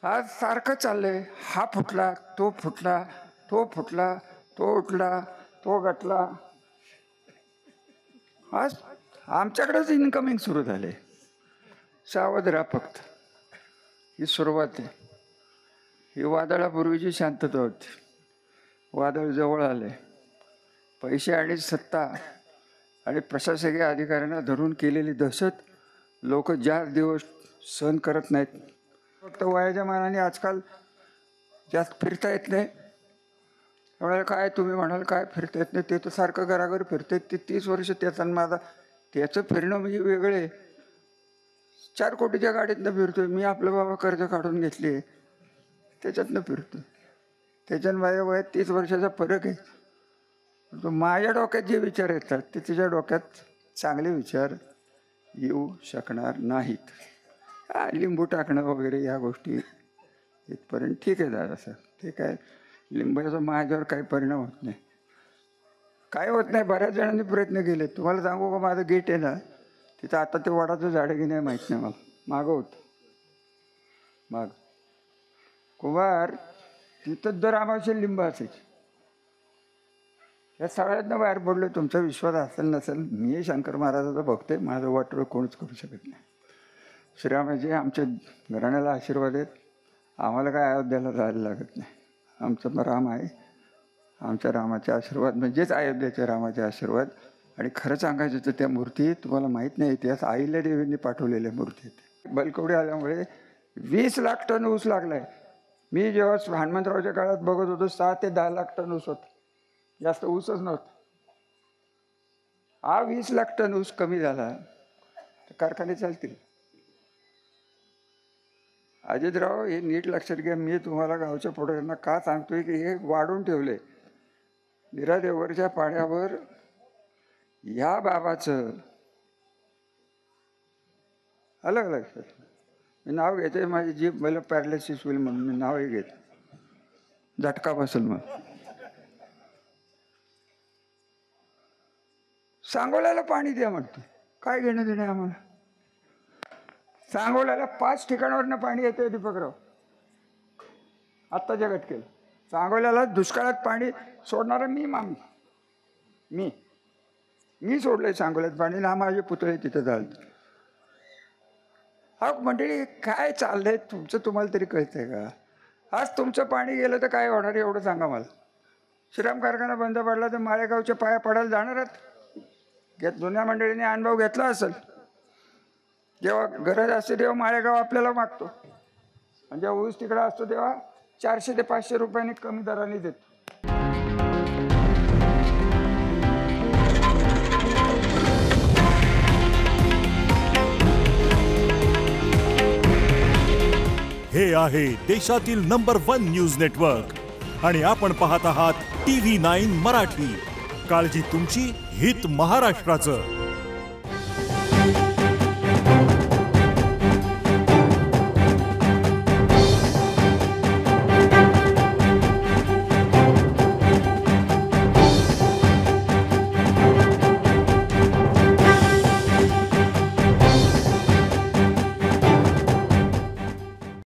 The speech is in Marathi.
आज सारखं चाललंय, हा फुटला, तो फुटला, तो फुटला, तो उठला, तो गटला. आज आमच्याकडेच इन्कमिंग सुरू झाले. सावध राहा फक्त, ही सुरुवात आहे. ही वादळापूर्वीची शांतता होती. वादळ जवळ आले. पैसे आणि सत्ता आणि प्रशासकीय अधिकाऱ्यांना धरून केलेली दहशत लोक ज्या दिवस सहन करत नाहीत. फक्त वयाच्या मानाने आजकाल जास्त फिरता येत नाही. त्यामुळे काय तुम्ही म्हणाल काय फिरता येत नाही, ते तर सारखं घराघर फिरते. ते 30 वर्ष त्याचा माझा त्याचं फिरणं म्हणजे वेगळे. 4 कोटीच्या गाडीतनं फिरतोय मी. आपलं बाबा कर्ज काढून घेतली आहे, त्याच्यातनं फिरतो. त्याच्यात माझ्या वयात 30 वर्षाचा फरक आहे. तो माझ्या डोक्यात जे विचार येतात ते तिच्या डोक्यात चांगले विचार येऊ शकणार नाहीत. लिंबू टाकणं वगैरे या गोष्टी इथपर्यंत ठीक आहे दादा सर. ठीक आहे, लिंबाचा माझ्यावर काही परिणाम होत नाही, काय होत नाही. बऱ्याच जणांनी प्रयत्न केले. तुम्हाला सांगू का, माझं गेट आहे ना तिथं आता ते वडाचं झाड की नाही माहीत नाही मला. मागं होतं माग कुमार, तिथं दर आम्हाला लिंब असायची. या सगळ्यांना बाहेर पडलो. तुमचा विश्वास असेल नसेल, मी शंकर महाराजाचा भक्त आहे. माझं वाटोळं कोणीच करू शकत नाही. श्रीरामाचे आमच्या घराण्याला आशीर्वाद आहेत. आम्हाला काय अयोध्याला जायला लागत नाही. आमचा राम आहे. आमच्या रामाचे आशीर्वाद म्हणजेच अयोध्येचे रामाचे आशीर्वाद. आणि खरं सांगायचं तर त्या मूर्ती तुम्हाला माहीत नाही, इतिहास अहिल्या देवींनी पाठवलेल्या मूर्ती आहेत. बलकवडी आल्यामुळे 20 लाख टन ऊस लागलाय. मी जेव्हा हनुमंतरावच्या काळात बघत होतो 6 ते 10 लाख टन ऊस होतं, जास्त ऊसच नव्हतं. हा 20 लाख टन ऊस कमी झाला तर कारखाने चालतील. अजितराव, हे नीट लक्षात घ्या. मी तुम्हाला गावच्या पुढाऱ्यांना का सांगतोय की हे वाढून ठेवले. नीरा देवघरच्या पाड्यावर या बाबाचं अलग लक्षात. मी नाव घेते, माझी जीभ मला पॅरालिसिस होईल म्हणून मी नावही घेत, झटका बसेल मग. सांगोल्याला पाणी द्या म्हणते, काय घेणं देणं आम्हाला. सांगोल्याला 5 ठिकाणावरनं पाणी येते दीपकराव आत्ताच्या घटकेला. सांगोल्याला दुष्काळात पाणी सोडणारा मी सोडलंय सांगोल्यात पाणी ना. माझे पुतळे तिथं झालं. हा मंडळी, काय चाललंय तुमचं तुम्हाला तरी कळतंय का? आज तुमचं पाणी गेलं तर काय होणार एवढं सांगा मला. श्रीराम कारखाना बंद पडला तर माळेगावच्या पाया पडायला जाणारच. जुन्या मंडळीने अनुभव घेतला असेल. जेव्हा गरज असते तेव्हा माळेगाव आपल्याला मागतो, आणि जेव्हा ऊस तिकडं असतो तेव्हा 400 ते 500 रुपयांनी कमी दराने देतो. हे आहे देशातील नंबर 1 न्यूज नेटवर्क आणि आपण पाहत आहात TV9 मराठी. काळजी तुमची, हित महाराष्ट्राचं.